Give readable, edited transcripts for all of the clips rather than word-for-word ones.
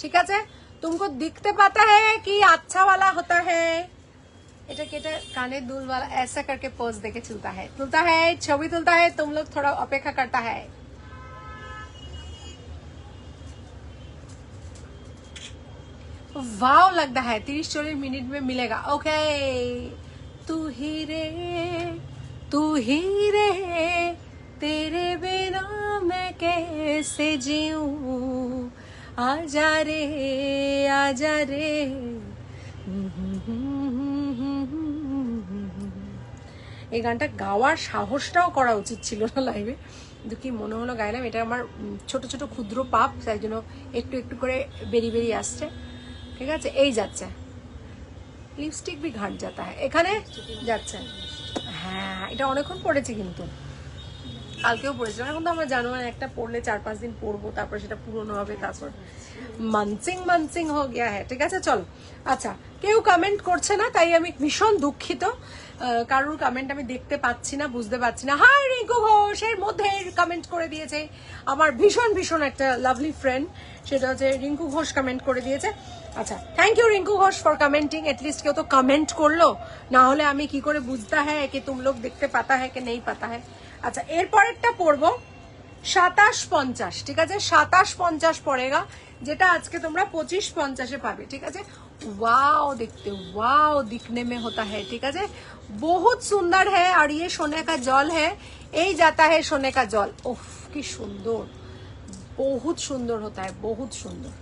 ठीक है, तुमको दिखते पाता है कि अच्छा वाला होता है, এটা কেটে কানে দুল वाला ऐसा करके पोज देके चलता है, छवि तुलता है, तुम लोग थोड़ा अपेक्षा करता है। वाव लगता है, 30-40 मिनट में मिलेगा। ओके, तू ही रे तेरे बिना मैं कैसे जीऊं, आजा रे এই গানটা গাওয়ার সাহসটাও করা উচিত ছিল না লাইভে, কিন্তু কি মনে হলো গাইলাম। এটা আমার ছোট ছোট ক্ষুদ্র পাপ, তাই জন্য একটু একটু করে বেরিয়ে আসছে। ঠিক আছে, এই যাচ্ছে, লিপস্টিক भी ঘাট जाता है, এখানে যাচ্ছে। হ্যাঁ, এটা অনেকক্ষণ পড়েছি, কিন্তু কালকেও পড়েছিলাম। এখন তো আমরা জানুয়ারি একটা পড়লে 4-5 দিন পড়বো, তারপর সেটা পুরনো হবে, তারপর মানসিং हो गया है। ঠিক আছে, চলো। আচ্ছা, কেউ কমেন্ট করছে না, তাই আমি ভীষণ দুঃখিত। কারোর কমেন্ট আমি দেখতে পাচ্ছি না, বুঝতে পারছি না। হাই রিঙ্কু ঘোষ এর মধ্যে কমেন্ট করে দিয়েছে আমার ভীষণ একটা লাভলি ফ্রেন্ড, সেটা হচ্ছে রিঙ্কু ঘোষ কমেন্ট করে দিয়েছে। আচ্ছা, thank you Rinku Ghosh for commenting. At least কেউ তো কমেন্ট করলো, না হলে আমি কি করে বুঝতা হ্যাঁ কি তুম লোক দেখতে পাতা হ্যাঁ কি নেই পাতা হ্যাঁ। আচ্ছা, এরপরেরটা পড়বো 2750। ঠিক আছে, 2750 পড়েগা, যেটা আজকে তোমরা 2550-এ পাবে। ঠিক আছে, वाओ दिखने में होता है। ठीक है, बहुत सुंदर है। और ये सोने का जल है, यही जाता है सोने का जल। ओह की सुंदर, बहुत सुंदर होता है, बहुत सुंदर,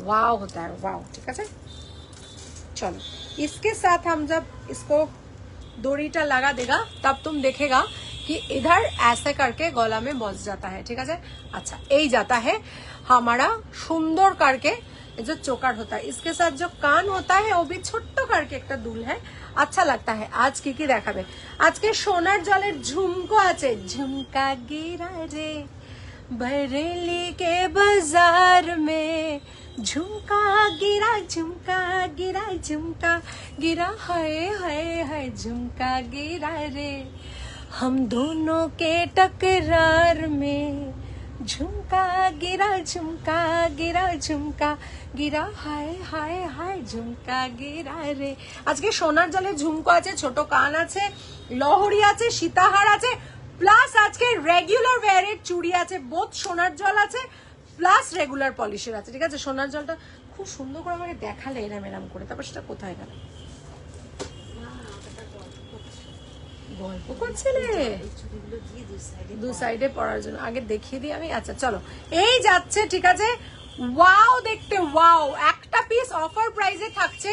वाओ होता है, वाओ। ठीक है, चलो, इसके साथ हम जब इसको डोरीटा लगा देगा तब तुम देखेगा कि इधर ऐसे करके गला में बस जाता है। ठीक है, अच्छा, यही जाता है हमारा सुंदर करके जो चोकर होता है। इसके साथ जो कान होता है वो भी छोटो करके एक दुल है, अच्छा लगता है। आज की देखाबे, आज के सोनार जलेर झुमको आछे, झुमका गिरा रे बरेली के बाजार में, झुमका गिरा हाय झुमका गिरा रे, हम दोनों के टकरार में, झुमका गिरा हाय झुमका गिरा रे। आज के सोनार जले झुमको आछे, छोटो कान आछे, लहरी आछे, सीताहार आछे, प्लस आज के रेगुलार वेयारेर चूड़ी आछे, बोथ सोनार जल आछे प्लस रेगुलार पलिशेर आछे। ठीक है, सोनार जलटा खूब सुंदर करे আমাকে দেখালে এরম করে, তারপর সেটা কোথায় গেল? গল্প করছিলে দু সাইডে পড়ার জন্য, আগে দেখিয়ে দিই আমি। আচ্ছা, চলো, এই যাচ্ছে। ঠিক আছে, ওয়াও দেখতে, ওয়াও। একটা পিস অফার প্রাইসে থাকছে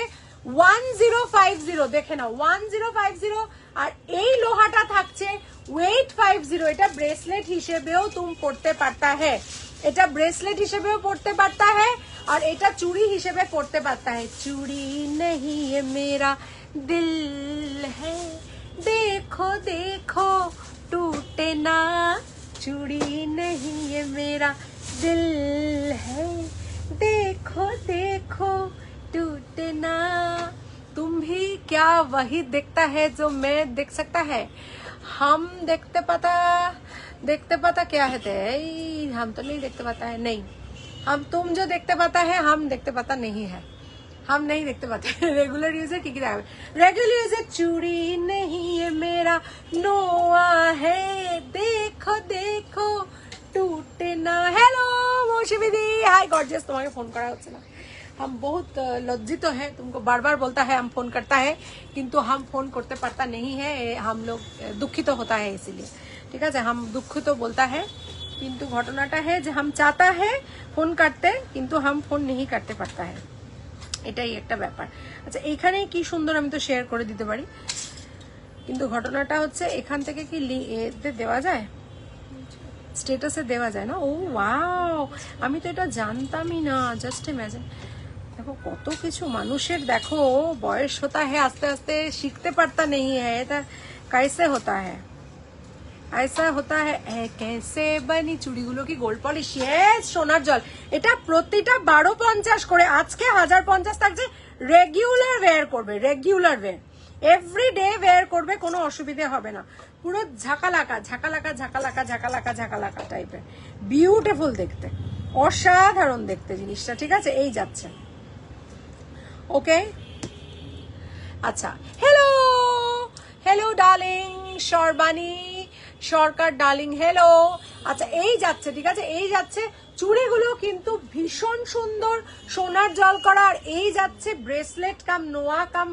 1050, দেখে নাও 1050। আর এই লোহাটা থাকছে 850। এটা ব্রেসলেট হিসেবেও তুমি পড়তে পারতা হ্যাঁ, এটা ব্রেসলেট হিসেবেও পড়তে পারতা হ্যাঁ, আর এটা চুড়ি হিসেবে পড়তে পারতা হ্যাঁ। চুড়ি नहीं ये मेरा दिल है, देखो टूटे ना, चूड़ी नहीं ये मेरा दिल है, देखो टूटे ना। तुम भी क्या वही देखता है जो मैं देख सकता है, हम देखते पाता क्या है? हम तो नहीं देखते पाता है, नहीं, हम तुम जो देखते पाता है हम देखते पाता नहीं है, हम नहीं देखते पाते। रेगुलर यूजर की रेगुलर यूजर चूड़ी नहीं ये मेरा नोआ है, देखो टूटे ना। हेलो मौसमी दी, हाय गॉर्जियस, तुम्हारे फोन करा होता है ना, हम बहुत लज्जित है, तुमको बार बार बोलता है हम फोन करता है, किंतु हम फोन करते पारता नहीं है, हम लोग दुखित होता है इसीलिए। ठीक है, हम दुखित बोलता है, किंतु घटनाटा है जो हम चाहता है फोन करते, किंतु हम फोन नहीं करते पारता है, এটাই একটা ব্যাপার। আচ্ছা, এখানে কি সুন্দর, আমি তো শেয়ার করে দিতে পারি, কিন্তু ঘটনাটা হচ্ছে এখান থেকে কি এতে দেওয়া যায়, স্ট্যাটাসে দেওয়া যায় না। ও ওয়াও, আমি তো এটা জানতামই না, জাস্ট ইমাজিন। দেখো কত কিছু মানুষের, দেখো বয়স হতা है, আস্তে আস্তে শিখতে পারতা नहीं है, এটা कैसे होता है, ऐसा होता है, कैसे बनी চুড়িগুলো কি গোল্ড পলিশ? ইয়েস, সোনার জল। এটা প্রতিটা 1250 করে, আজকে 1050 থাকছে। রেগুলার ওয়্যার করবে, রেগুলার ওয়্যার, এভরিডে ওয়্যার করবে, কোনো অসুবিধা হবে না। পুরো ঝাঁকালাকা টাইপের, বিউটিফুল দেখতে, অসাধারণ দেখতে জিনিসটা, ঠিক আছে? এই যাচ্ছে, ওকে। আচ্ছা, হ্যালো হ্যালো ডার্লিং সরবানি সরকার ডার্লিং, হ্যালো। আচ্ছা, এই যাচ্ছে, ঠিক আছে, এই যাচ্ছে। চুড়িগুলো কিন্তু ভীষণ সুন্দর, সোনার জল করা। আর এই যাচ্ছে ব্রেসলেট কাম নোয়া কাম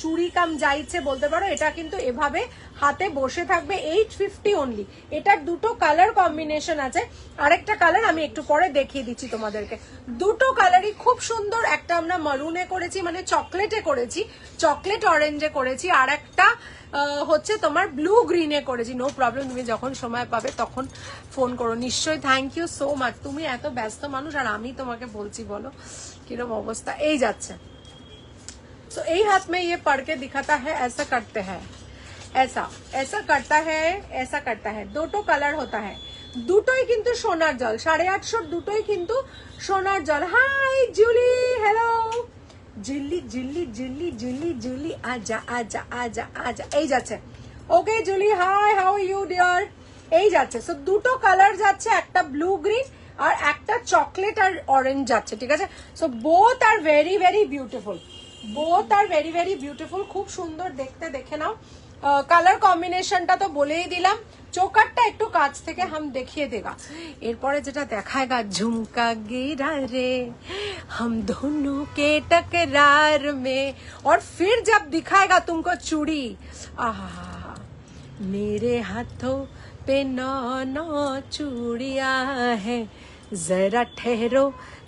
চুড়ি কাম যাইছে বলতে পারো। এটা কিন্তু এভাবে হাতে বসে থাকবে, 850 অনলি। এটার দুটো কালার কম্বিনেশন আছে, আরেকটা কালার আমি একটু পরে দেখিয়ে দিচ্ছি তোমাদেরকে। দুটো কালারই খুব সুন্দর, একটা আমরা মারুনে করেছি, মানে চকলেটে করেছি, চকলেট অরেঞ্জে করেছি, আর একটা হচ্ছে তোমার ব্লু গ্রিনে করেছি। নো প্রবলেম, তুমি যখন সময় পাবে তখন ফোন করো নিশ্চয়ই। Thank you so much. তুমি এত ব্যস্ত মানুষ আর আমি তোমাকে বলছি, বলো কিরকম অবস্থা। এই যাচ্ছে। तो एक हाथ में ये पढ़ के दिखाता है, ऐसा करते हैं, ऐसा ऐसा करता है, ऐसा करता है। দুটো কালার होता है, দুটোই কিন্তু সোনার জল, 850 দুটোই কিন্তু সোনার জল। হাই জুলি, হ্যালো জিল্লি জিল্লি জিল্লি জিল্লি জুলি, আজা আজা আজা আজা। এই যাচ্ছে, okay Julie, hi, how you dear. এই যাচ্ছে, সো দুটো কালার যাচ্ছে, একটা ব্লু গ্রিন আর একটা চকলেট আর অরেঞ্জ যাচ্ছে, ঠিক আছে? So both are very very beautiful, both are very very beautiful, খুব সুন্দর দেখতে। দেখে নাও, কালার কম্বিনেশনটা তো বলেই দিলাম। চোকারটা একটু কাছ থেকে হাম দেখিয়ে দেগা। এরপরে যেটা দেখায়গা, ঝুমকা গিরা রে हम दोनों के टकरार में, और फिर जब दिखाएगा तुमको चूड़ी, आहा मेरे हाथों पे नौ नौ चूड़ियां है, जरा ठहरो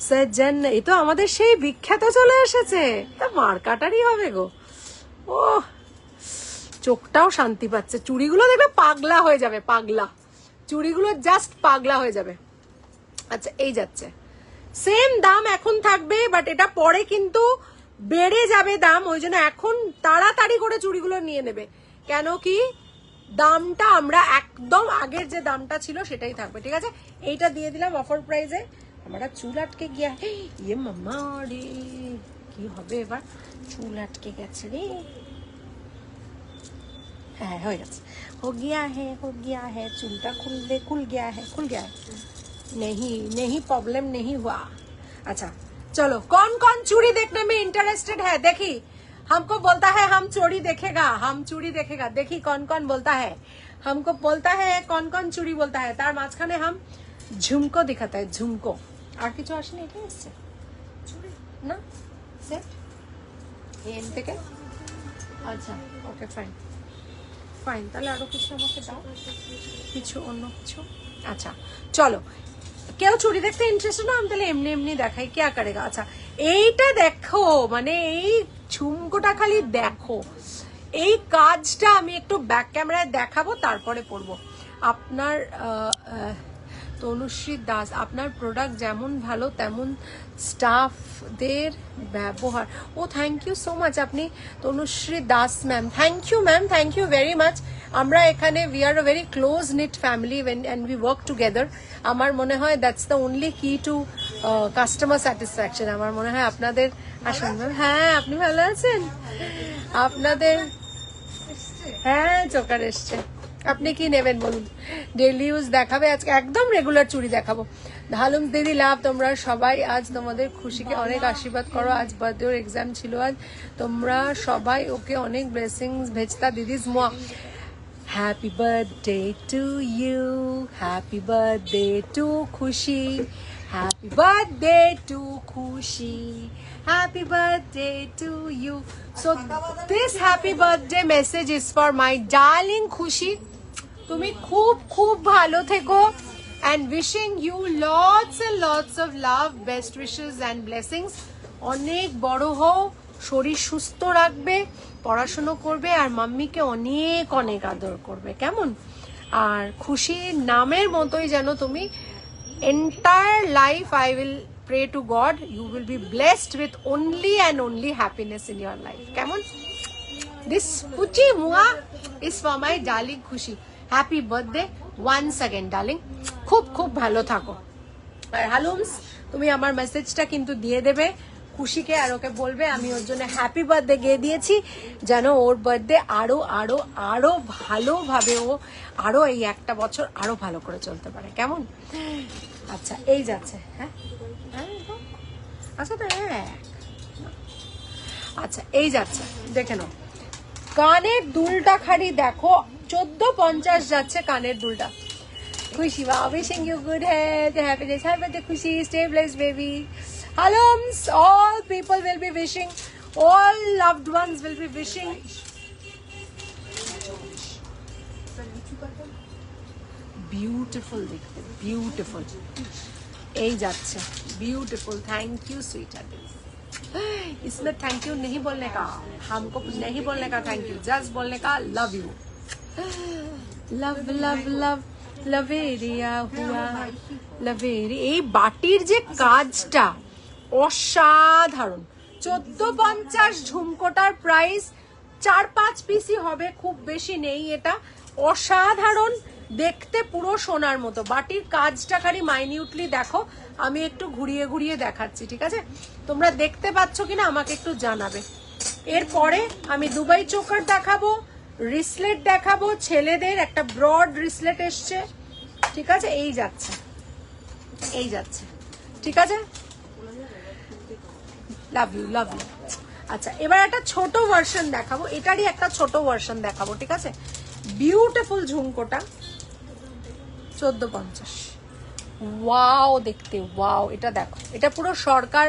সজন। এই তো আমাদের সেই বিখ্যাত চলে এসেছে, তা মার কাটারই হবে গো। ও চোখটাও শান্তি পাচ্ছে, চুড়িগুলো দেখলে পাগলা হয়ে যাবে, পাগলা চুড়িগুলো জাস্ট পাগলা হয়ে যাবে। আচ্ছা, এই যাচ্ছে, সেম দাম এখন থাকবে, বাট এটা পরে কিন্তু বেড়ে যাবে দাম, ওই জন্য এখন তাড়াতাড়ি করে চুড়িগুলো নিয়ে নেবে। কেন কি দামটা আমরা একদম আগের যে দামটা ছিল সেটাই থাকবে, ঠিক আছে? এইটা দিয়ে দিলাম অফার প্রাইসে। हमारा चूल अटके गया है, ये मम्मा रे কি হবে এবার, চুল আটকে গেছে রে। হ্যাঁ, হয়ে গেছে, हो गया है, हो गया है, চুলটা खुल गया है, खुल गया है, नहीं नहीं प्रॉब्लम नहीं हुआ। अच्छा चलो, कौन कौन चूड़ी देखने में इंटरेस्टेड है? देखी, हमको बोलता है हम चूड़ी देखेगा, हम चूड़ी देखेगा। देखी कौन कौन बोलता है, हमको बोलता है कौन कौन चूड़ी बोलता है। तार माঝখানে हम झुमको दिखाता है, झुमको। আর কিছু আসেনি, এটা এসছে চুড়ি না সেট এন থেকে। আচ্ছা ওকে, ফাইন ফাইন, তাহলে আরো কিছু আমাকে দাও, কিছু অন্য কিছু। আচ্ছা চলো, কেউ চুড়ি দেখতে ইন্টারেস্টেড না, আমি তাহলে এমনি এমনি দেখাই, কে করেগা। আচ্ছা এইটা দেখো, মানে এই ঝুমকোটা খালি দেখো, এই কাজটা আমি একটু ব্যাক ক্যামেরায় দেখাবো, তারপরে পরবো। আপনার তনুশ্রী দাস, আপনার প্রোডাক্ট যেমন ভালো তেমন স্টাফদের ব্যবহার। ও থ্যাংক ইউ সো মাচ, আপনি Tanushree Das ma'am, thank you ma'am, thank you very much. আমরা এখানে we are a very close knit family and we work together. আমার মনে হয় that's the only key to customer satisfaction. আমার মনে হয় আপনাদের আসুন ম্যাম। হ্যাঁ, আপনি ভালো আছেন? আপনাদের হ্যাঁ চোকার এসছে। আপনি কি নেবেন বলুন? ডেইলি ইউজ দেখাবে আজকে, একদম রেগুলার চুড়ি দেখাবো। ধালুম দিদি লাভ, তোমরা সবাই আজ তোমাদের খুশিকে অনেক আশীর্বাদ করো। আজ বার্থডে ওর এক্সাম ছিল আজ, তোমরা সবাই ওকে অনেক ব্লেসিংস ভেজতা দিদিস মোয়া। Happy birthday to you, happy birthday to Khushi, happy birthday to Khushi, happy birthday to you. So this happy birthday message is for my darling খুশি। তুমি খুব খুব ভালো থেকো, and wishing you lots and lots of love, best wishes and blessings। অনেক বড় হও, শরীর সুস্থ রাখবে, পড়াশুনো করবে, আর মাম্মিকে অনেক অনেক আদর করবে, কেমন? আর খুশির নামের মতোই যেন তুমি entire life, I will pray to God, you will be blessed with only and only happiness in your life, কেমন? This puchi mua is for my darling খুশি। Happy birthday once again darling, খুব খুব ভালো থাকো। আর হালুমস, তুমি আমার মেসেজটা কিন্তু দিয়ে দেবে খুশিকে, আর ওকে বলবে আমি ওর জন্য হ্যাপি বার্থডে গিয়ে দিয়েছি, যেন ওর বার্থডে আরো আরো আরো ভালোভাবে ও আরো এই একটা বছর আরো ভালো করে চলতে পারে, কেমন? আচ্ছা এই যাচ্ছে, হ্যাঁ আচ্ছা তো আচ্ছা এই যাচ্ছে, দেখে নাও। কানের দুলটা খালি দেখো 1450 যাচ্ছে কানের দুলটা। খুশি বা wishing you good health, happiness, have a খুশি, stay blessed baby. Halams, all people will be wishing, all loved ones will be wishing. Beautiful দেখতে, beautiful এই যাচ্ছে, beautiful. Thank you sweetheart. इसमें थैंक यू नहीं बोलने का, हमको नहीं बोलने का थैंक यू, जस्ट बोलने का love you. Love love love लवेरिया हुआ लवेरी। এই বাটির যে কাজটা অসাধারণ। 1450 ঝুমকোটার প্রাইস 4-5 পিসই হবে, খুব বেশি নেই। এটা অসাধারণ দেখতে, পুরো সোনার মতো। বাটির কাজটা খালি মাইনিউটলি দেখো, আমি একটু ঘুরিয়ে ঘুরিয়ে দেখাচ্ছি, ঠিক আছে? তোমরা দেখতে পাচ্ছ কিনা আমাকে একটু জানাবে। এরপরে আমি দুবাই চোকার দেখাবো, রিসলেট দেখাবো। ছেলেদের একটা ব্রড রিসলেট এসছে, ঠিক আছে? এই যাচ্ছে, এই যাচ্ছে, ঠিক আছে? Love you, love you. আচ্ছা এবার একটা ছোট ভার্সন দেখাবো, এটারই একটা ছোট ভার্সন দেখাবো, ঠিক আছে? বিউটিফুল ঝুমকোটা 1450। ওয়াও দেখতে, ওয়াও। এটা দেখো, এটা পুরো সরকার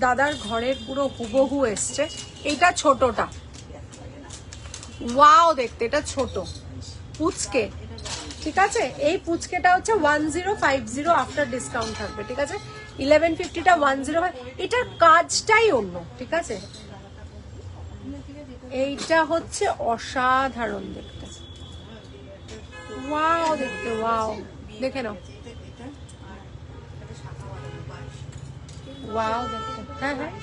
দাদার ঘরের পুরো হুবহু এসছে। এইটা ছোটটা, ওয়াও দেখতে, এটা ছোট পুচকে, ঠিক আছে? এই পুচকেটা হচ্ছে 1050 আফটার ডিসকাউন্ট থাকবে, ঠিক আছে? 1150টা 105। এটার কাজটাই অন্য, ঠিক আছে? এইটা হচ্ছে অসাধারণ দেখতে, ওয়াও দেখতে, ওয়াও। দেখে নাও, ওয়াও দেখতে। হ্যাঁ হ্যাঁ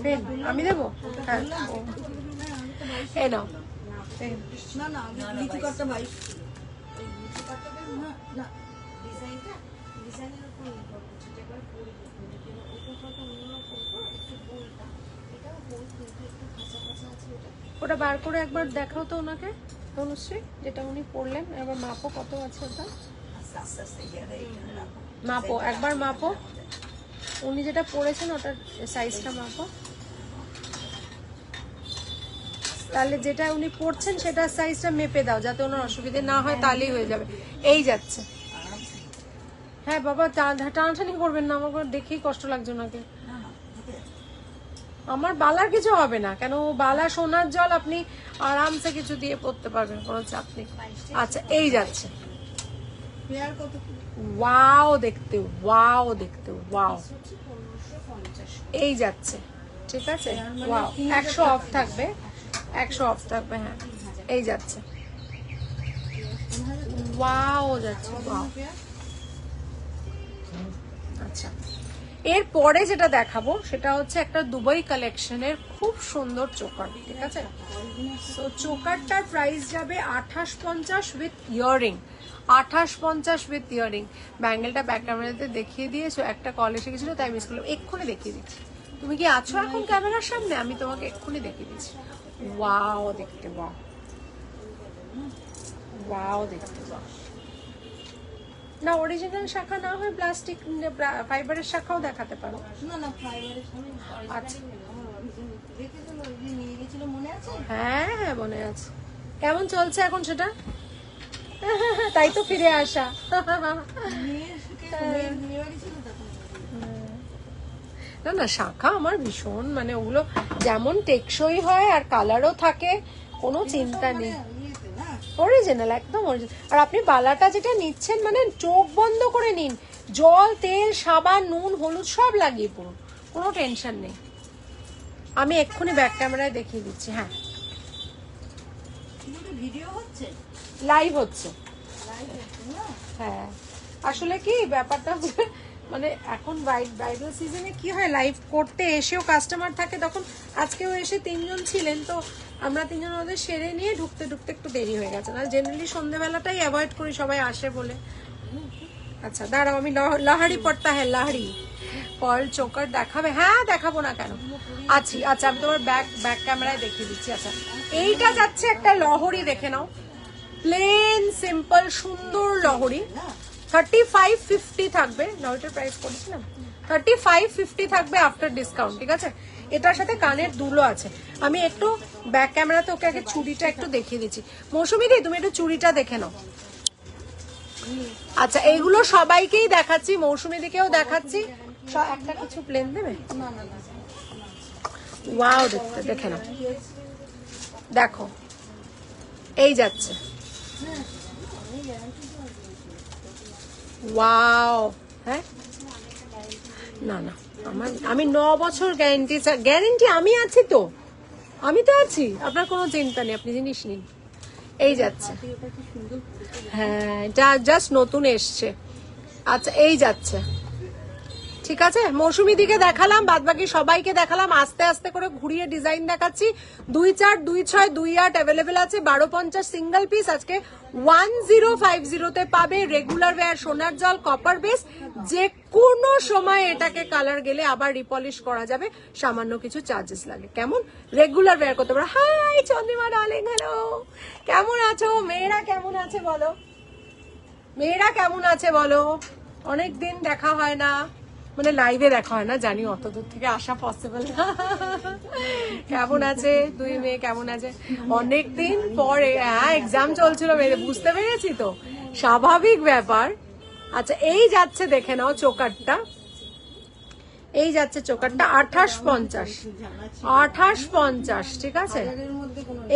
পেন আমি দেবো, হ্যাঁ এ নাও। না না লিচু কাটটা ভাই ওটা বার করে একবার দেখাও তো ওনাকে, তনুশ্রী, যেটা উনি পড়লেন। এবার মাপো কত আছে ওটা, মাপো একবার, মাপো উনি যেটা পড়েছেন ওটার সাইজটা মাপো। তাহলে যেটা উনি পড়ছেন সেটার সাইজটা মেপে দাও, যাতে ওনার অসুবিধে না হয়, তাহলেই হয়ে যাবে। এই যাচ্ছে। হ্যাঁ বাবা টানাটানি করবেন না, আমার দেখেই কষ্ট লাগছে ওনাকে। আমার বালার কিছু হবে না, কেন বালা সোনার জল, আপনি আরামসে কিছু দিয়ে পড়তে পারবেন, কোনো চাপ নেই। আচ্ছা এই যাচ্ছে, ওয়াও দেখতে, ওয়াও দেখতে, ওয়াও। এই যাচ্ছে, ঠিক আছে? ওয়াও, 100 অফ থাকবে, 100 অফ থাকবে। হ্যাঁ এই যাচ্ছে, ওয়াও যাচ্ছে, ওয়াও। আচ্ছা এরপরে যেটা দেখাবো সেটা হচ্ছে একটা দুবাই কালেকশনের খুব সুন্দর চোকার, ঠিক আছে? তো চোকারটার প্রাইস যাবে 2850 উইথ ইয়ারিং, 2850 উইথ ইয়ারিং। ব্যাঙ্গেলটা ব্যাক ক্যামেরাতে দেখিয়ে দিয়েছো, একটা কল এসে গেছিল তাই মিস করলাম, এক্ষুনি দেখিয়ে দিচ্ছি। তুমি কি আছো এখন ক্যামেরার সামনে? আমি তোমাকে এক্ষুনি দেখিয়ে দিচ্ছি। ওয়াও দেখতে, ওয়াও, ওয়াও দেখতে, ওয়াও। না অরিজিনাল শাখা না হয় প্লাস্টিক ফাইবারের শাখাও দেখাতে পারো। না না ফাইবারের সামনে। আচ্ছা দেখেছিল যে নিয়ে গেছিল, মনে আছে? হ্যাঁ হ্যাঁ মনে আছে। কেমন চলছে এখন সেটা? তাই তো ফিরে আসা। না না শাখা আমার ভীষণ, মানে ওগুলো যেমন টেকসই হয় আর কালারও থাকে, কোনো চিন্তা নেই। অরিজিনাল, একদম অরিজিনাল। আর আপনি বালাটা যেটা নিচ্ছেন, মানে চোখ বন্ধ করে নিন, জল তেল সাবান নুন হলুদ সব লাগিয়ে পড়ুন, কোনো টেনশন নেই। আমি এক্ষুনি ব্যাক ক্যামেরায় দেখিয়ে দিচ্ছি। হ্যাঁ ভিডিও হচ্ছে, লাইভ হচ্ছে। হ্যাঁ আসলে কি ব্যাপারটা, মানে এখন ব্রাইডাল সিজনে কি হয়, লাইভ করতে এসেও কাস্টমার থাকে, তখন আজকেও এসে 3 জন ছিলেন, তো আমরা 3 জন ওদের সেরে নিয়ে ঢুকতে ঢুকতে একটু দেরি হয়ে গেছে। না জেনারেলি সন্ধ্যেবেলাটাই অ্যাভয়েড করি, সবাই আসে বলে। আচ্ছা দাঁড়াও, আমি লাহাড়ি পড়তা, হ্যাঁ লাহাড়ি পল চোকার দেখাবে? হ্যাঁ দেখাবো না কেন, আছি। আচ্ছা আমি তোমার ব্যাক ক্যামেরায় দেখিয়ে দিচ্ছি। আচ্ছা এইটা যাচ্ছে একটা লহরি, দেখে নাও, প্লেন সিম্পল সুন্দর লহরি, 3550 থাকবে না, ওইটার প্রাইস করেছিলাম 3550 থাকবে আফটার ডিসকাউন্ট, ঠিক আছে। এটার সাথে কানের দুলও আছে। আমি একটু ব্যাক ক্যামেরাতে ওকে আগে চুড়িটা একটু দেখিয়ে দিচ্ছি। মৌসুমি দি তুমি একটু চুড়িটা দেখে নাও। আচ্ছা এইগুলো সবাইকেই দেখাচ্ছি, মৌসুমি দিকেও দেখাচ্ছি। একটা কিছু প্লেন দেবে? ওয়াও, দেখতে দেখে নাও, দেখো এই যাচ্ছে, ওয়াও। হ্যাঁ না না, আমি 9 বছর গ্যারেন্টি আমি আছি তো, আমি তো আছি, আপনার কোনো চিন্তা নেই, আপনি জিনিস নিন। এই যাচ্ছে, হ্যাঁ এটা জাস্ট নতুন এসছে। আচ্ছা এই যাচ্ছে, ঠিক আছে। মৌসুমি দিকে দেখালাম, বাদ বাকি সবাইকে দেখালাম, আস্তে আস্তে করে ঘুরিয়ে ডিজাইন দেখাচ্ছি। 2-4, 2-6, 2-8 অ্যাভেলেবেল আছে। 1250 সিঙ্গেল পিস আজকে 1050 পাবে। রেগুলার ওয়্যার, সোনার জল, কপার বেস, যে কোনো সময় এটাকে কালার গেলে আবার রিপলিশ করা যাবে, সামান্য কিছু চার্জেস লাগে। কেমন রেগুলার ওয়্যার করতে পারো। হাই চন্দ্রিমা ডার্লিং, হ্যালো, কেমন আছো? মেয়েরা কেমন আছে বলো, মেয়েরা কেমন আছে বলো? অনেকদিন দেখা হয় না, মানে লাইভে দেখা হয় না, জানি অত দূর থেকে আসা পসিবল না। কেমন আছে দুই মেয়ে, কেমন আছে? অনেকদিন পরে, হ্যাঁ এক্সাম চলছিল, বুঝতে পেরেছি তো, স্বাভাবিক ব্যাপার। আচ্ছা এই যাচ্ছে, দেখে নাও চোকারটা, এই যাচ্ছে চোকারটা 2850, 2850, ঠিক আছে।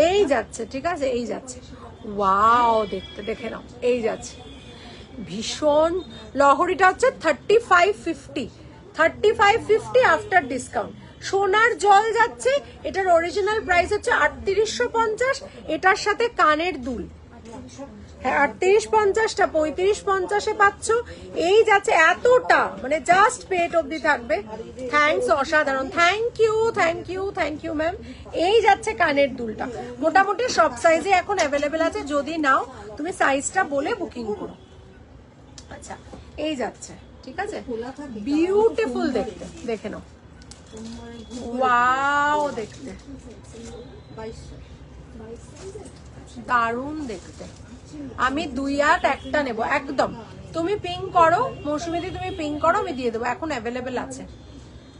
এই যাচ্ছে, ঠিক আছে, এই যাচ্ছে, ওয়াও, দেখতে দেখে নাও, এই যাচ্ছে ভীষণ। লহরিটা হচ্ছে 3550 আফটার ডিসকাউন্ট। সোনার জল যাচ্ছে, এটার অরিজিনাল প্রাইস হচ্ছে 3850, এটার সাথে কানের দুল, হ্যাঁ 3850টা 3550-এ পাচ্ছ। এই যাচ্ছে এতটা, মানে জাস্ট পেট অবধি থাকবে। থ্যাঙ্কস, অসাধারণ, thank you, thank you, thank you ma'am. এই যাচ্ছে কানের দুলটা, মোটামুটি সব সাইজে এখন অ্যাভেলেবেল আছে, যদি নাও তুমি সাইজটা বলে বুকিং করো। আচ্ছা এই যাচ্ছে, ঠিক আছে, বিউটিফুল দেখতে, দেখে নাও, ওয়াও দেখতে, দারুণ দেখতে। আমি 2-8 একটা নেবো একদম। তুমি পিঙ্ক করো মৌসুমীদি, তুমি পিঙ্ক করো, আমি দিয়ে দেবো, এখন অ্যাভেলেবেল আছে।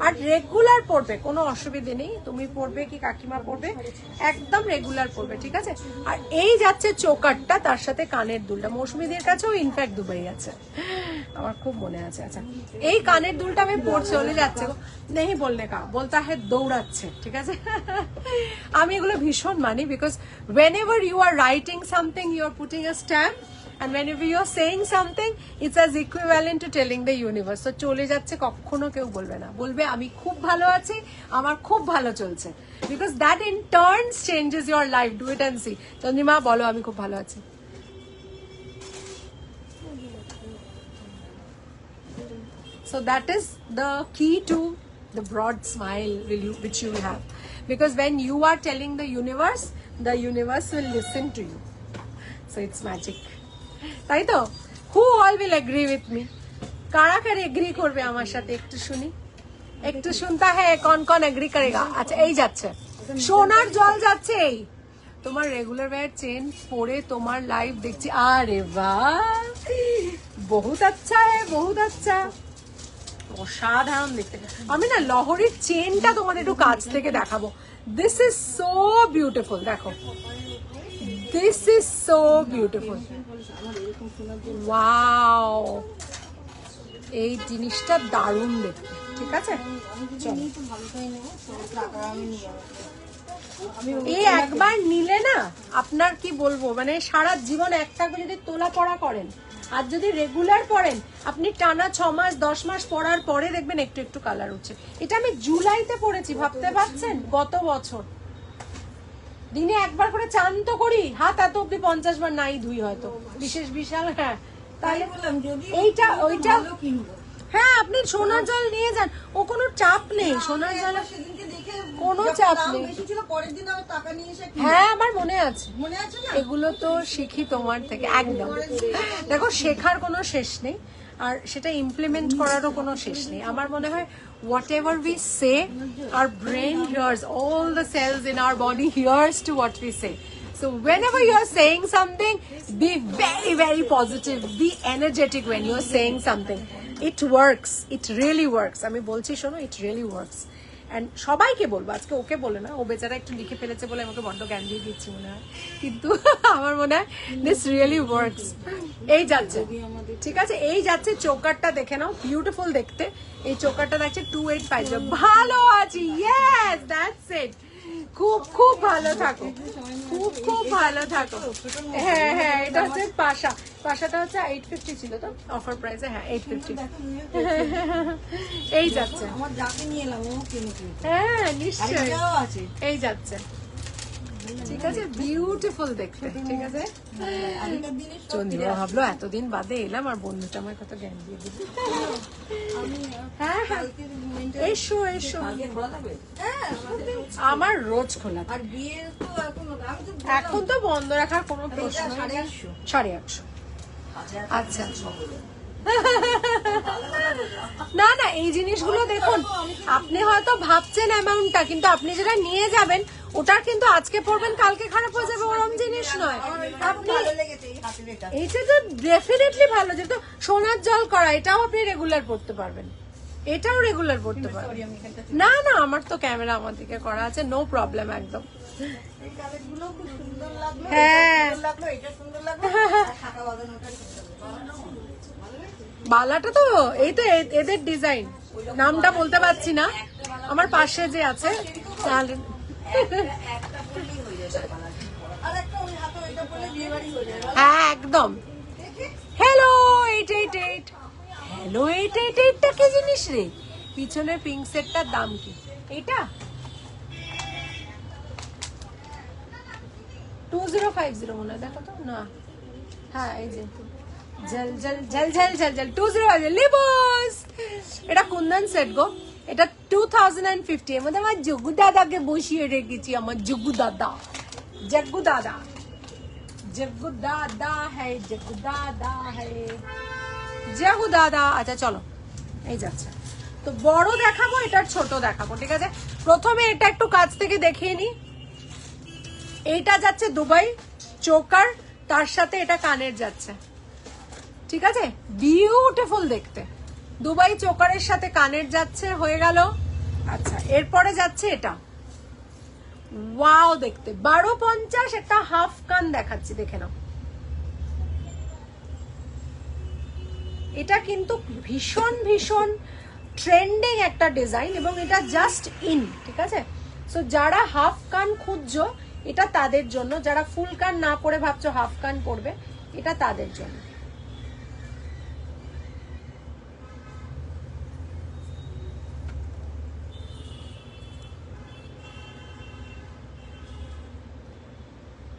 আর রেগুলার পড়বে, কোনো অসুবিধে নেই, তুমি পড়বে কি কাকিমা পড়বে, একদম রেগুলার পড়বে, ঠিক আছে। আর এই যাচ্ছে চোকারটা, তার সাথে কানের দুলটা, মৌসুমীদের কাছেও ইনফ্যাক্ট দুবাই আছে, আমার খুব মনে আছে। আচ্ছা এই কানের দুলটা আমি পড়ছে, চলে যাচ্ছে, নেই বললে কা বলতা হ্যাঁ, দৌড়াচ্ছে, ঠিক আছে। আমি এগুলো ভীষণ মানি, because whenever you are writing something, you are putting a stamp, and whenever you are saying something, it's as equivalent to telling the universe. So চলে যাচ্ছে কখনো কেউ বলবে না, বলবে আমি খুব ভালো আছি, আমার খুব ভালো চলছে, because that in turn changes your life. Do it and see. Chandrima বলো আমি খুব ভালো আছি। So that is the key to the broad smile which you will have, because when you are telling the universe will listen to you. So it's magic. তাই তো? Who all will agree with me? কারা কারা agri করবে আমার সাথে, একটু শুনি, একটু শুনতা হ্যাঁ, কোন কোন এগ্রি করেগা। আচ্ছা এই যাচ্ছে, সোনার জল যাচ্ছে। এই তোমার রেগুলার ওয়্যার চেন পরে তোমার লাইভ দেখছি, আরে বাহ, বহুত আচ্ছা হ্যাঁ, বহুত আচ্ছা, অসাধারণ দেখতে। আমি না লহরির চেনটা তোমাদের একটু কাছ থেকে দেখাবো। দিস ইজ সো বিউটিফুল, দেখো, this is so beautiful, wow, এই জিনিসটা দারুণ দেখতে, ঠিক আছে। এই একবার নিলে না, আপনার কি বলবো, মানে সারা জীবন একটা করে যদি তোলা পড়া করেন, আর যদি রেগুলার পড়েন, আপনি টানা 6 মাস 10 মাস পড়ার পরে দেখবেন একটু একটু কালার উঠছে। এটা আমি জুলাইতে পড়েছি, ভাবতে পারছেন, গত বছর। দিনে একবার করে চান তো করি, হাত এত অব্দি 50 বার নাই ধুই হয়তো, বিশেষ বিশাল। হ্যাঁ তাহলে এইটা ওইটা, হ্যাঁ আপনি সোনার জল নিয়ে যান, ও কোনো চাপ নেই, সোনার জল কোনো চাপ নেই। হ্যাঁ আমার মনে আছে, এগুলো তো শিখি তোমার থেকে একদম। দেখো শেখার কোনো শেষ নেই, আর সেটা ইমপ্লিমেন্ট করারও কোনো শেষ নেই। আমার মনে হয় whatever we say, our brain hears, all the cells in our body hears to what we say, So whenever you're saying something, be very, very positive. Be energetic when you're saying something. It works. It really works. আমি বলছি শোনো, it really works. And সবাইকে বলবো, আজকে ওকে বলে না, ও বেচারা একটু লিখে ফেলেছে বলে আমাকে বড্ড জ্ঞান দিয়ে দিচ্ছি মনে হয়, কিন্তু আমার মনে হয় this really works. এই যাচ্ছে, ঠিক আছে, এই যাচ্ছে। চোকারটা দেখে নাও, বিউটিফুল দেখতে। এই চোকারটা দেখছে 2850। ভালো আছি, ইয়েস, দ্যাটস ইট। খুব খুব ভালো থাকো, খুব খুব ভালো থাকো। হ্যাঁ হ্যাঁ, এটা হচ্ছে পাশা। পাশাটা হচ্ছে 850 ছিল তো অফার প্রাইসে। হ্যাঁ 850। এই যাচ্ছে, আমার যাকে নিয়ে এলাম ও কিনে কিনে। হ্যাঁ নিশ্চয়ই, এটাও আছে। এই যাচ্ছে, ঠিক আছে, বিউটিফুল দেখতে, ঠিক আছে। আগেকার দিনে সব চন্দ্রিমা ভাবলো এতদিন বাদে এলাম আর বন্ধুটা আমার কত জ্ঞান দিয়ে দিল। আমি হ্যাঁ হ্যাঁ, কালকের মেন্টাল এসো এসো। কালকে খোলা থাকবে? হ্যাঁ, আমার রোজ খোলা থাকে। আর বিয়ে তো এখন আমি তো এখন তো বন্ধ রাখার কোনো প্রশ্ন নেই। 850 850। আচ্ছা, না না, এই জিনিসগুলো দেখুন, আপনি হয়তো ভাবছেন অ্যামাউন্টটা, কিন্তু আপনি যেটা নিয়ে যাবেন ওটার কিন্তু আজকে পড়বেন কালকে খারাপ হয়ে যাবে, ওরম জিনিস নয়। আপনি ভালো লেগেছে এই হাতের এটা। এইটা তো ডেফিনেটলি ভালো, যেহেতু সোনার জল করা, এটাও আপনি রেগুলার পড়তে পারবেন, এটাও রেগুলার পড়তে পারবেন। আমি এখানটা না না, আমার তো ক্যামেরা আমার দিকে করা আছে, নো প্রবলেম একদম। এই কালেরগুলো খুব সুন্দর লাগলো। হ্যাঁ। এটা সুন্দর লাগলো, এটা সুন্দর লাগলো। আর শাখা বাঁধানোটা সুন্দর লাগলো। বালাটা তো এই তো এদের ডিজাইন, নামটা বলতে পারছি না, আমার পাশে যে আছে তাহলে। একটা পরলেই হয়ে যাবে বালা। আর একটা ওই হাতে ওইটা পরলে বিয়ে বাড়ি হয়ে যাবে। হ্যাঁ একদম। হ্যালো 888, হ্যালো 888টা কি জিনিস রে? পিছনের পিঙ্ক সেটটার দাম কি? এটা 2050 মনে হয়, দেখো তো না। হ্যাঁ এই যে জল জল জল জল জল জল 2050 লিবস। এটা কুন্দন সেট গো, এটা 2050। এর মধ্যে আমার জগ্গু দাদাকে বসিয়ে রেখেছি, আমার জগ্গু দাদা, জগ্গু দাদা, জগ্গু দাদা হ্যায়, জগ্গু দাদা হ্যায়, জগ্গু দাদা। আচ্ছা চলো, এই যাচ্ছে তো, বড় দেখাবো, এটার ছোট দেখাবো, ঠিক আছে। প্রথমে এটা একটু কাছ থেকে দেখিয়ে নি। এইটা যাচ্ছে দুবাই চোকার, তার সাথে এটা কানের যাচ্ছে, ঠিক আছে, বিউটিফুল দেখতে। দুবাই চোকারের সাথে কানের যাচ্ছে, হয়ে গেল। আচ্ছা, এরপরে যাচ্ছে এটা, ওয়াও দেখতে, 1250। একটা হাফ কান দেখাচ্ছি, দেখে নাও। এটা কিন্তু ভীষণ ভীষণ ট্রেন্ডিং একটা ডিজাইন, এবং এটা জাস্ট ইন, ঠিক আছে। সো যারা হাফ কান খুঁজছো, এটা তাদের জন্য। যারা ফুল কান না পরে ভাবছো হাফ কান পরবে, এটা তাদের জন্য।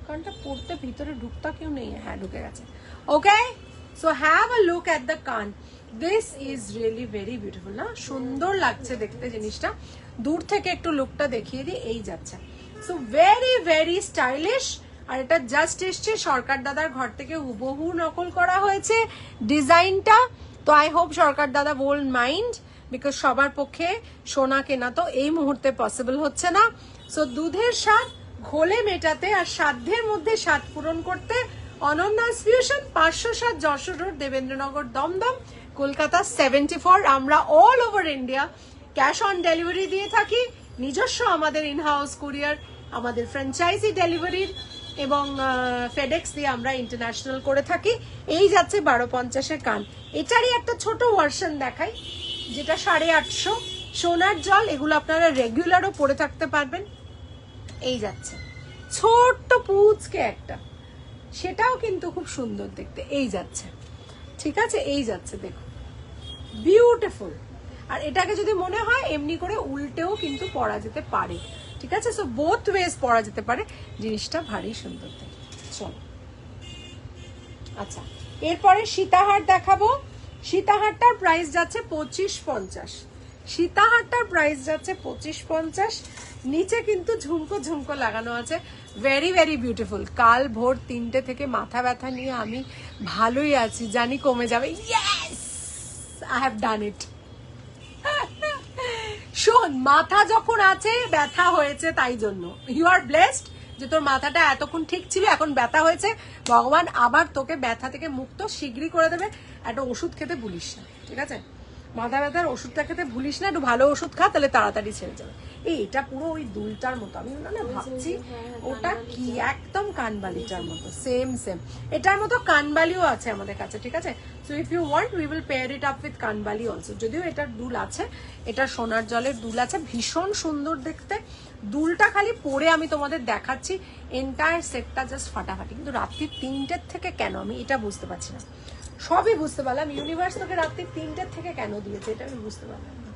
কানটা পড়তে ভিতরে ঢুকতা কেউ নেই, হ্যাঁ ঢুকে গেছে। Okay, so have a look at the কান। This is really very beautiful না, সুন্দর লাগছে দেখতে জিনিসটা। দূর থেকে একটু লুকটা দেখিয়ে দিই, এই যাচ্ছে। So very very stylish. আর এটা জাস্ট এসছে সরকার দাদার ঘর থেকে, হুবহু নকল করা হয়েছে ডিজাইনটা। তো আই হোপ সরকার দাদা ওন্ট মাইন্ড, বিকজ সবার পক্ষে সোনা কেনা তো এই মুহূর্তে পসিবল হচ্ছে না। সো দুধের স্বাদ ঘোলে মেটাতে আর সাধ্যের মধ্যে স্বাদ পূরণ করতে অনন্যাস ফিউশন, 507 যশোর রোড, দেবেন্দ্রনগর, দমদম, কলকাতা 74। আমরা all over India cash on delivery দিয়ে থাকি, নিজস্ব আমাদের ইনহাউস কুরিয়ার, আমাদের ফ্র্যাঞ্চাইজি ডেলিভারির, এবং ফেডেক্স দিয়ে আমরা ইন্টারন্যাশনাল করে থাকি। এই যাচ্ছে 1250-এর কান। এটারই একটা ছোট ভার্সন দেখাই, যেটা 850। সোনার জল, এগুলো আপনারা রেগুলারও পরে থাকতে পারবেন। এই যাচ্ছে ছোট্ট পুচকে একটা, সেটাও কিন্তু খুব সুন্দর দেখতে। এই যাচ্ছে, ঠিক আছে, এই যাচ্ছে, দেখো বিউটিফুল। আর এটাকে যদি মনে হয় এমনি করে উল্টেও কিন্তু পরা যেতে পারে, ঠিক আছে। সো বোথ ওয়েজ পরা যেতে পারে, জিনিসটা ভারী সুন্দর দেখতে। চলো, আচ্ছা, এরপরে সীতাহার দেখাবো। সীতাহারটার প্রাইস যাচ্ছে 2550। সীতাহারটার প্রাইস যাচ্ছে 2550। নিচে কিন্তু ঝুমকো ঝুমকো লাগানো আছে, ভেরি ভেরি বিউটিফুল। কাল ভোর 3টে থেকে মাথা ব্যথা নিয়ে আমি ভালোই আছি, জানি কমে যাবে। ইয়েস, আই হ্যাভ ডান ইট। শোন, মাথা যখন আছে ব্যথা হয়েছে, তাই জন্য ইউ আর ব্লেসড। যে তোর মাথাটা এতক্ষণ ঠিক ছিল, এখন ব্যথা হয়েছে, ভগবান আবার তোকে ব্যথা থেকে মুক্ত শীঘ্রই করে দেবে। একটা ওষুধ খেতে ভুলিস না, ঠিক আছে? মাথা ব্যথার ওষুধটা খেতে ভুলিস না, একটু ভালো ওষুধ খা, তাহলে তাড়াতাড়ি ছেড়ে যাবে। এটা পুরো ওই দুলটার মতো, আমি না ভাবছি ওটা কি, একদম কানবালিটার মতো, সেম সেম এটার মতো কানবালিও আছে আমাদের কাছে, ঠিক আছে? So if you want we will pair it up with কানবালি অলসো। যদিও এটার দুল আছে, এটা সোনার জলের দুল আছে, ভীষণ সুন্দর দেখতে। দুলটা খালি পরে আমি তোমাদের দেখাচ্ছি, এন্টায়ার সেটটা জাস্ট ফাটাফাটি। কিন্তু রাত্রি 3টের থেকে কেন, আমি এটা বুঝতে পারছি না। সবই বুঝতে পারলাম, ইউনিভার্স তোকে রাত্রি 3টের থেকে কেন দিয়েছে এটা আমি বুঝতে পারলাম না।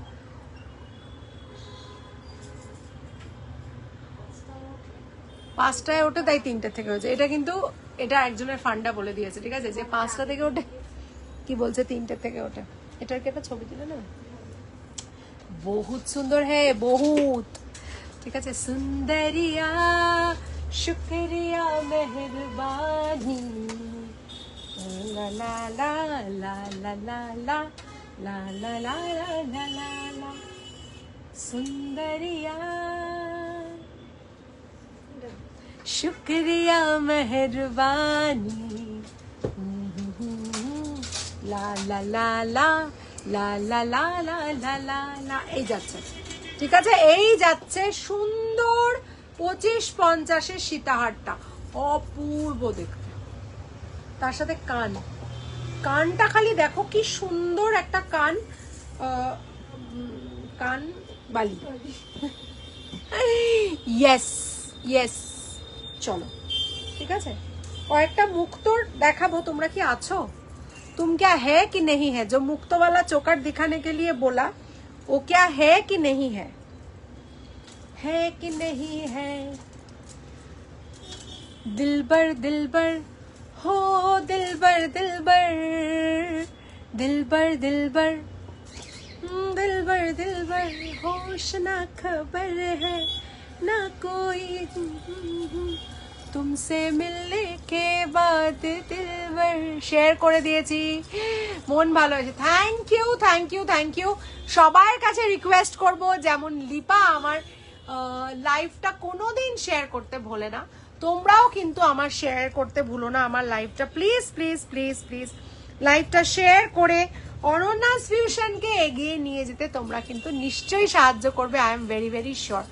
5টায় ওঠে তাই 3টে থেকে হয়েছে, এটা কিন্তু এটা একজনের ফান্ডা বলে দিয়েছে, ঠিক আছে? যে 5টা থেকে ওঠে, কি বলছে 3টে থেকে ওঠে। এটার কি একটা ছবি দিলে না, বহুত সুন্দর হ্যাঁ, বহুত, ঠিক আছে? সুন্দরিয়া শুক্রিয়া মেহরবানি, লা লা লা লা লা লা লা লা লা লা লা লা লা সুন্দরিয়া শুক্রিয়া মেহরবানি, লা লা লা লা লা লা লা লা লা লা লা। এই যাচ্ছে, ঠিক আছে? এই যাচ্ছে সুন্দর 25-50-এর সীতাহারটা, অপূর্ব দেখতে। তার সাথে কানটা খালি দেখো কি সুন্দর একটা কান, কান বালি। ইয়েস ইয়েস, চলো ঠিক আছে, কয়েকটা মুক্তোর দেখাবো। তোমরা কি আছো? तुम क्या है कि नहीं है? जो मुक्तो वाला चौकट दिखाने के लिए बोला, वो क्या है कि नहीं है? है कि नहीं है? दिलबर दिलबर हो, दिलबर दिलबर, दिलबर दिलबर, दिलबर दिलबर, होश ना खबर है ना कोई, तुमसे मिलने के बाद दिलबर। শেয়ার করে দিয়েছি, মন ভালো হয়েছে। Thank you thank you thank you. সবার কাছে রিকোয়েস্ট করব, যেমন লিপা আমার লাইভটা কোনোদিন শেয়ার করতে ভোলে না, তোমরাও কিন্তু আমার শেয়ার করতে ভুলো না আমার লাইভটা, প্লিজ প্লিজ প্লিজ প্লিজ লাইভটা শেয়ার করে অনন্যাস ফিউশনকে এগিয়ে নিয়ে যেতে তোমরা কিন্তু নিশ্চয়ই সাহায্য করবে, I am very very sure,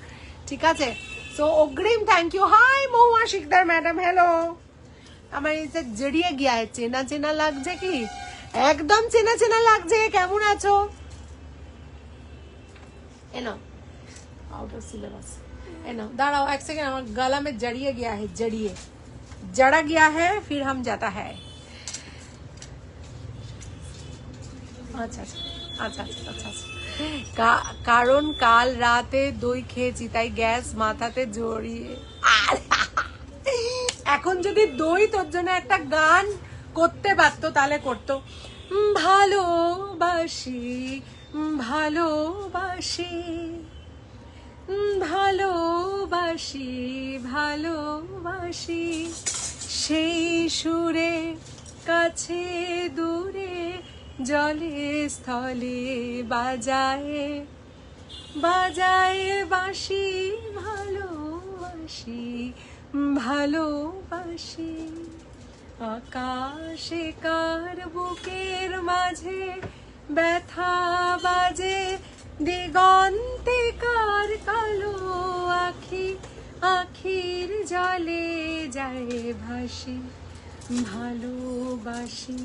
ঠিক আছে? সো অগ্রিম thank you. Hi Mahua Sikdar madam, hello. আমার এই যে জড়িয়ে গিয়া है, চেনা চেনা লাগছে কি? একদম চেনা চেনা লাগছে। কেমন আছো? এনো आउट ऑफ सिलेबस, एनो दाঁড়াও एक सेकंड, আমার गला में जड़िए गया है, जड़िए जड़ा गया है, फिर हम जाता है। আচ্ছা আচ্ছা আচ্ছা আচ্ছা আচ্ছা, কারণ কাল রাতে দই খেয়েছি তাই গ্যাস মাথাতে জড়িয়ে। এখন যদি দই তোর জন্য একটা গান করতে পারতো তাহলে করতো, ভালোবাসি ভালোবাসি ভালোবাসি ভালোবাসি, সেই সুরে কাছে দূরে জলে স্থলে বাজায় বাজায় বাঁশি, ভালোবাসি ভালোবাসি। আকাশে কার বুকের মাঝে ব্যথা বাজে, দিগন্তে কার কালো আখি আখির জলে যায় ভাসি, ভালোবাসি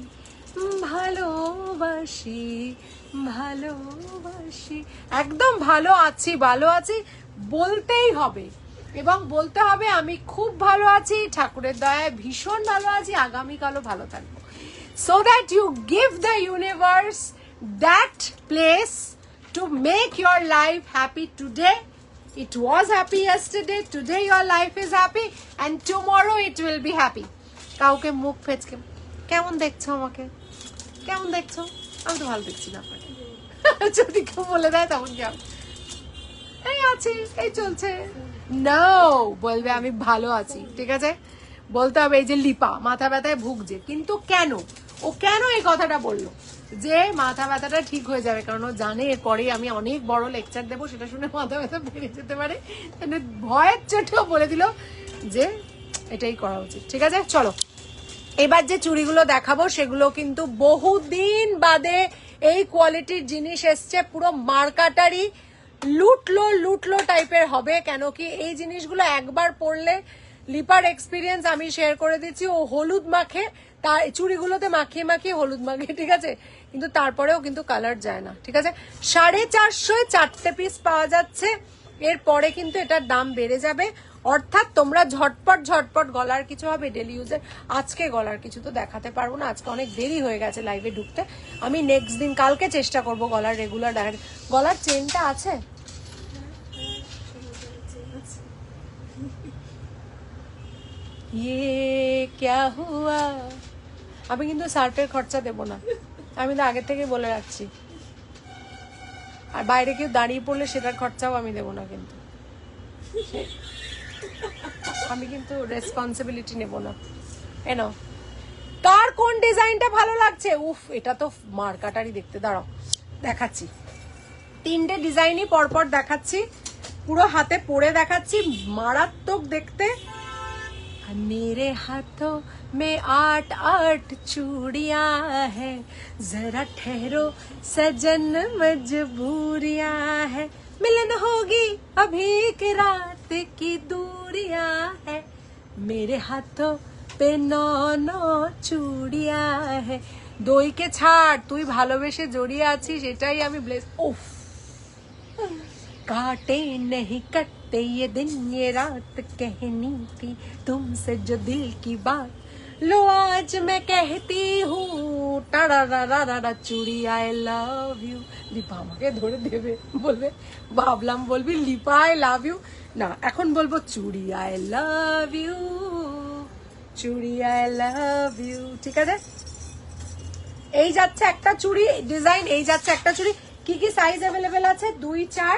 ভালোবাসি ভালোবাসি। একদম ভালো আছি ভালো আছি বলতেই হবে, এবং বলতে হবে আমি খুব ভালো আছি, ঠাকুরের দয়ায় ভীষণ ভালো আছি, আগামীকালও ভালো থাকবো। so that you give the universe that place to make your life happy today. It was happy yesterday, today your life is happy and tomorrow it will be happy. কাউকে মুখ ফেচকে কেমন দেখছো আমাকে, কেমন দেখছো? আমি তো ভালো দেখছি না আপনাকে। যদি কেউ বলে দেয় তখন কেমন, এই আছি এই চলছে, নো বলবে আমি ভালো আছি, ঠিক আছে? বলতে হবে এই যে লিপা মাথা ব্যথায় ভুগছে, কিন্তু কেন, ও কেন এই কথাটা বললো যে মাথা ব্যথাটা ঠিক হয়ে যাবে? কারণ ও জানে এরপরে আমি অনেক বড় লেকচার দেবো, সেটা শুনে মাথা ব্যথা বেড়ে যেতে পারে, ভয়ের চোটেও বলে দিল যে এটাই করা উচিত। ঠিক আছে, চলো এবার যে চুড়িগুলো দেখাবো সেগুলো কিন্তু বহুদিন বাদে এই কোয়ালিটির জিনিস এসছে, পুরো মার্কাটারি লুটলো টাইপের হবে। কেন কি এই জিনিসগুলো একবার পরলে, লিপার এক্সপিরিয়েন্স আমি শেয়ার করে দিচ্ছি, ও হলুদ মাখে, তার চুড়িগুলোতে মাখিয়ে হলুদ মাখে, ঠিক আছে, কিন্তু তারপরেও কিন্তু কালার যায় না। ঠিক আছে, 450 4টে পিস পাওয়া যাচ্ছে, এরপরে কিন্তু এটার দাম বেড়ে যাবে। অর্থাৎ তোমরা ঝটপট গলার কিছু হবে ডেলি ইউজের। আজকে গলার কিছু তো দেখাতে পারবো না, আজকে অনেক দেরি হয়ে গেছে লাইভে ঢুকতে। আমি নেক্সট দিন কালকে চেষ্টা করব গলার রেগুলার দেখাতে। গলার চেনটা আছে? ইয়ে ক্যা হুয়া, আমি কিন্তু সার্ফের খরচা দেব না, আমি তো আগে থেকে বলে রাখছি। আর বাইরে কেউ দাঁড়িয়ে পড়লে সেটার খরচাও আমি দেব না, কিন্তু আমি কিন্তু রেসপন্সিবিলিটি নেব না। এনো, কার কোন ডিজাইনটা ভালো লাগছে? উফ, এটা তো মার্কাটারি দেখতে, দাঁড়াও দেখাচ্ছি। 3টে ডিজাইনই পরপর দেখাচ্ছি, পুরো হাতে পরে দেখাচ্ছি, মারাত্মক দেখতে। मेरे हाथों में 8 चूड़ियां हैं, जरा ठहरो सजन मजबूरियां हैं, मिलन होगी अभी की रात की दूरियां हैं, मेरे हाथों पे 9 চুড়িয়া है। দইকে ছাড়, তুই ভালোবেসে জড়িয়ে আছিস, এটাই আমি ব্লেস। উফ, काटे नहीं कटते ये दिन ये रात, कहनी थी तुमसे जो दिल की बात, लो आज मैं कहती हूँ টাড়াড়াড়াড়া চুড়ি আই লাভ ইউ। লিপা আমাকে ধরে দেবে, বলবে, ভাবলাম বলবি লিপা আই লাভ ইউ, না এখন বলবো চুড়ি আই লাভ ইউ, চুড়ি আই লাভ ইউ। ঠিক আছে, এই যাচ্ছে একটা চুড়ি ডিজাইন, এই যাচ্ছে একটা চুড়ি। কি কি সাইজ অ্যাভেলেবেল আছে? 2, 4,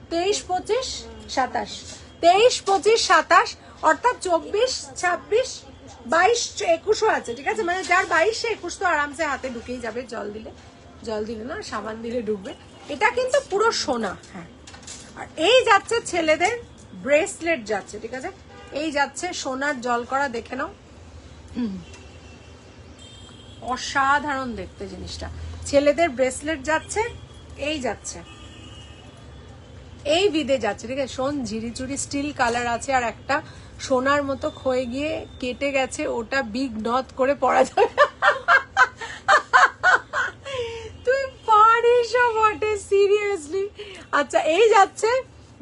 23, 25, 27, 23, 25, 27, অর্থাৎ 24, 26, 22, 21ও আছে। ঠিক আছে, মানে যার 22 সে 21 তো আরামসে হাতে ঢুকেই যাবে, জল দিলে না, সাবান দিলে ঢুকবে। এটা কিন্তু পুরো সোনা। হ্যাঁ, আর এই যাচ্ছে ছেলেদের ব্রেসলেট যাচ্ছে। ঠিক আছে, এই যাচ্ছে সোনার জল করা, দেখে নাও, অসাধারণ দেখতে জিনিসটা। ছেলেদের ব্রেসলেট যাচ্ছে, এই যাচ্ছে, এই বিদে যাচ্ছে। ঠিক আছে, সোন ঝিরিচুরি স্টিল কালার আছে, আর একটা সোনার মতো ক্ষয়ে গিয়ে কেটে গেছে, ওটা বিগ নথ করে পরা যাবে। তুই পারিস বটে, সিরিয়াসলি। আচ্ছা, এই যাচ্ছে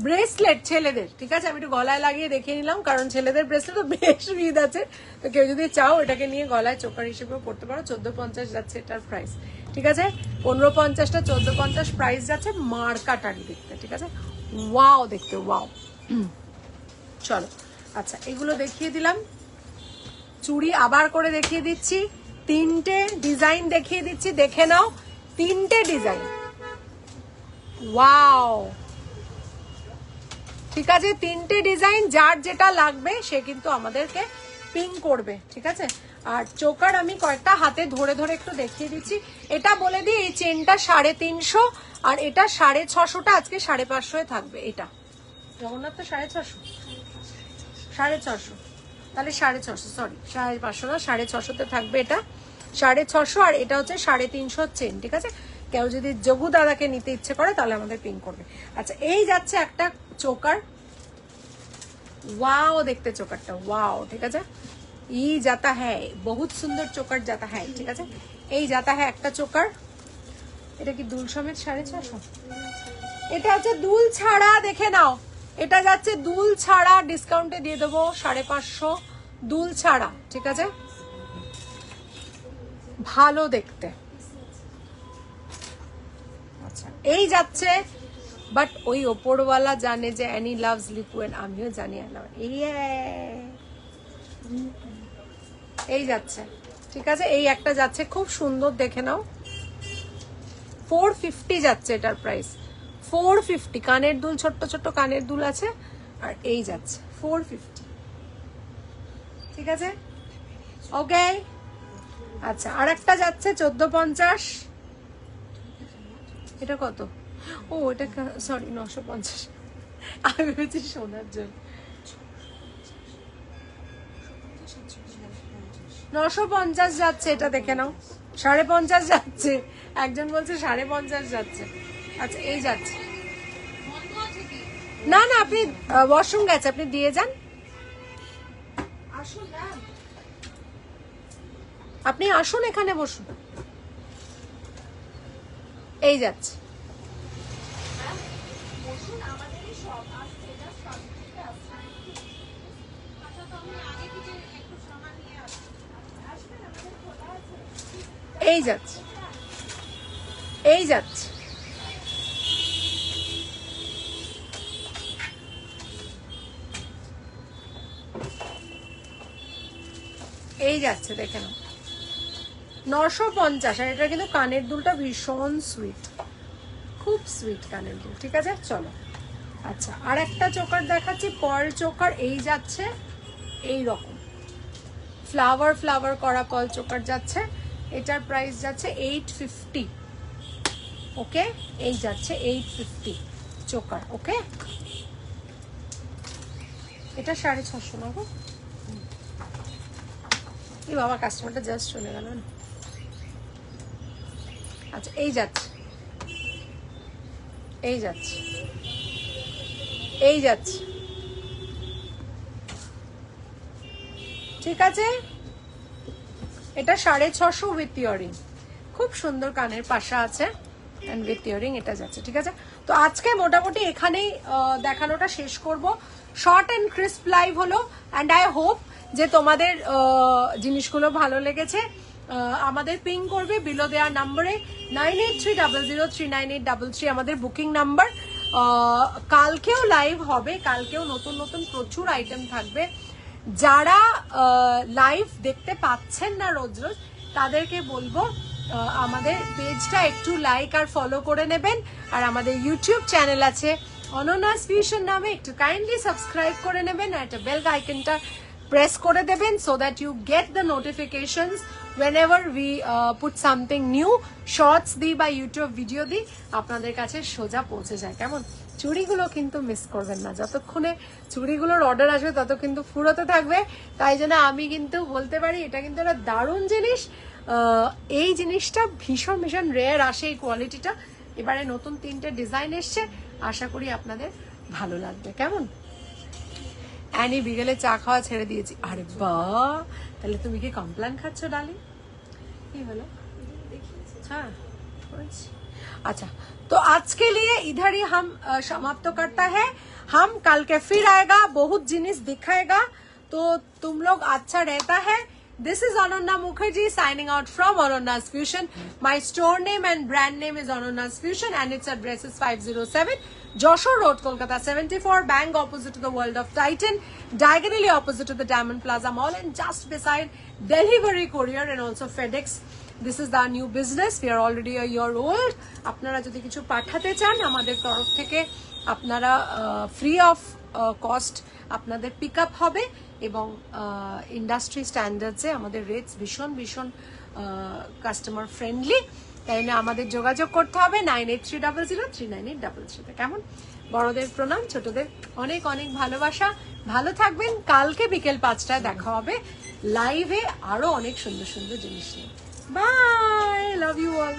ব্রেসলেট ছেলেদের। ঠিক আছে, আমি একটু গলায় লাগিয়ে দেখিয়ে নিলাম, কারণ ছেলেদের ব্রেসলেট তো বেশ বিদ আছে, তো কেউ যদি চাও এটাকে নিয়ে গলায় চোকার হিসেবেও পড়তে পারো। 1450 যাচ্ছে এটার প্রাইস। ঠিক আছে, 1550টা 1450 প্রাইস যাচ্ছে, মার্কাটারি দেখতে। ঠিক আছে, ওয়াও দেখতে, ওয়াও। চলো, আচ্ছা এগুলো দেখিয়ে দিলাম, চুড়ি আবার করে দেখিয়ে দিচ্ছি, 3টে ডিজাইন দেখিয়ে দিচ্ছি, দেখে নাও 3টে ডিজাইন, ওয়াও। ঠিক আছে, 3টে ডিজাইন, যার যেটা লাগবে সে কিন্তু আমাদেরকে পিং করবে। ঠিক আছে, আর চোকার আমি কয়েকটা হাতে ধরে একটু দেখিয়ে দিচ্ছি। এটা বলে দিই, এই চেনটা 350, আর এটা 650টা আজকে 550 থাকবে। এটা জগন্নাথ তো 650, 650, তাহলে 650, সরি 550 না, 650তে থাকবে এটা, 650, আর এটা হচ্ছে 350 চেন। ঠিক আছে, কেউ যদি যোগু দাদাকে নিতে ইচ্ছে করে তাহলে আমাদের পিং করবে। আচ্ছা, এই যাচ্ছে একটা চোকার, ওয়াও দেখতে চোকারটা, ওয়াও। ঠিক আছে, ই যাতা হ্যায়, বহুত সুন্দর চোকার যাতা হ্যায়। ঠিক আছে, এই যাতা হ্যায় একটা চোকার। এটা কি দুল সমেত 650? এটা হচ্ছে দুল ছাড়া, দেখে নাও, এটা যাচ্ছে দুল ছাড়া, ডিসকাউন্টে দিয়ে দেবো 550, দুল ছাড়া। ঠিক আছে, ভালো দেখতে। আচ্ছা, এই যাচ্ছে, বাট ওই ওপরওয়ালা জানে যে অ্যানি লাভস লিপু, এন্ড আমিও জানি। এই যাচ্ছে। ঠিক আছে, এই একটা যাচ্ছে, খুব সুন্দর, দেখে নাও, 450 যাচ্ছে এটার প্রাইস, 450। কানের দুল, ছোট্ট ছোট্ট কানের দুল আছে, আর এই যাচ্ছে 450। ঠিক আছে, ওকে। আচ্ছা, আর একটা যাচ্ছে 1450, এটা কত? ও এটা সরি 950, আমি ভেবেছি সোনার জন্য। 950 যাচ্ছে, এটা দেখে নাও। 50.5 যাচ্ছে, একজন বলছে 50.5 যাচ্ছে। আচ্ছা এই যাচ্ছে। না না, আপনি ওয়াশরুম গেছে, আপনি দিয়ে যান। আসুন না, আপনি আসুন, এখানে বসুন। এই যাচ্ছে। বসুন, আমাদেরই সব আসছে, জাস্ট কাস্টমারটা আসছে। আচ্ছা, তো আমি আগে থেকে একটু সামান নিয়ে আসছি। আসবেন, আমাদের খোলা আছে। এই যাচ্ছে, এই যাচ্ছে। এই যাচ্ছে, দেখে নাও। 950। আর এটা কিন্তু কানের দুলটা ভীষণ সুইট, খুব সুইট কানের দুল। ঠিক আছে, চলো। আচ্ছা, আর একটা চোকার দেখাচ্ছি, পার্ল চোকার। এই যাচ্ছে এই রকম ফ্লাওয়ার ফ্লাওয়ার করা পার্ল চোকার যাচ্ছে। এটার প্রাইস যাচ্ছে 850। ওকে, এই যাচ্ছে 850 চোকার। ওকে, এটা 650 না গো। এই বাবা, কাস্টমারটা জাস্ট চলে গেল না। আচ্ছা, এই যাচ্ছে, এই যাচ্ছে, এই যাচ্ছে। ঠিক আছে, এটা 650 উইথ ইয়ারিং। খুব সুন্দর কানের পাশা আছে এন্ড উইথ ইয়ারিং। এটা যাচ্ছে। ঠিক আছে, তো আজকে মোটামুটি এখানেই দেখানোটা শেষ করব। শর্ট এন্ড ক্রিস্প লাইভ হলো, এন্ড আই হোপ যে তোমাদের জিনিসগুলো ভালো লেগেছে। আমাদের পিং করবে বিলো দেওয়ার নাম্বারে 9830039833 আমাদের বুকিং নাম্বার। কালকেও লাইভ হবে, কালকেও নতুন নতুন প্রচুর আইটেম থাকবে। যারা লাইভ দেখতে পাচ্ছেন না রোজ রোজ, তাদেরকে বলবো আমাদের পেজটা একটু লাইক আর ফলো করে নেবেন। আর আমাদের ইউটিউব চ্যানেল আছে অনন্যাস ফিউশন নামে, একটু কাইন্ডলি সাবস্ক্রাইব করে নেবেন আর একটা বেল আইকনটা প্রেস করে দেবেন, so that you get the notifications whenever we put something new, shorts দিই বা ইউটিউব ভিডিও দিই, আপনাদের কাছে সোজা পৌঁছে যায়। কেমন? চুড়িগুলো কিন্তু মিস করবেন না, যতক্ষণে চুড়িগুলোর অর্ডার আসবে তত কিন্তু ফুরোতে থাকবে। তাই জন্য আমি কিন্তু বলতে পারি এটা কিন্তু একটা দারুণ জিনিস। এই জিনিসটা ভীষণ ভীষণ রেয়ার আসে, এই কোয়ালিটিটা। এবারে নতুন 3টে ডিজাইন এসছে, আশা করি আপনাদের ভালো লাগবে। কেমন? অ্যানি বিকেলে চা খাওয়া ছেড়ে দিয়েছি। আরে বাহ, তাহলে তুমি কি কমপ্লেন খাচ্ছ ডালি? কি হলো? हाँ, अच्छा, तो आज के लिए इधर ही हम समाप्त करता है। हम कल के फिर आएगा, बहुत जिनिस दिखाएगा, तो तुम लोग अच्छा रहता है। This is Ananya Mukherjee signing out from Anonya's Fusion. My store name and brand name is Anonya's Fusion, and its address is 507 Joshua Road, Kolkata 74, bang opposite to the World of Titan, diagonally opposite to the Diamond Plaza Mall, and just beside Delivery Courier and also FedEx. This is the new business. We are already a year old. আপনারা যদি কিছু পাঠাতে চান আমাদের তরফ থেকে, আপনারা free of cost আপনাদের পিক আপ হবে, এবং ইন্ডাস্ট্রি স্ট্যান্ডার্ডসে আমাদের রেটস ভীষণ ভীষণ কাস্টমার ফ্রেন্ডলি। তাই না, আমাদের যোগাযোগ করতে হবে 9830039833। কেমন? বড়দের প্রণাম, ছোটদের অনেক অনেক ভালোবাসা। ভালো থাকবেন। কালকে বিকেল 5টায় দেখা হবে লাইভে আরো অনেক সুন্দর সুন্দর জিনিস নিয়ে। Bye, love you all.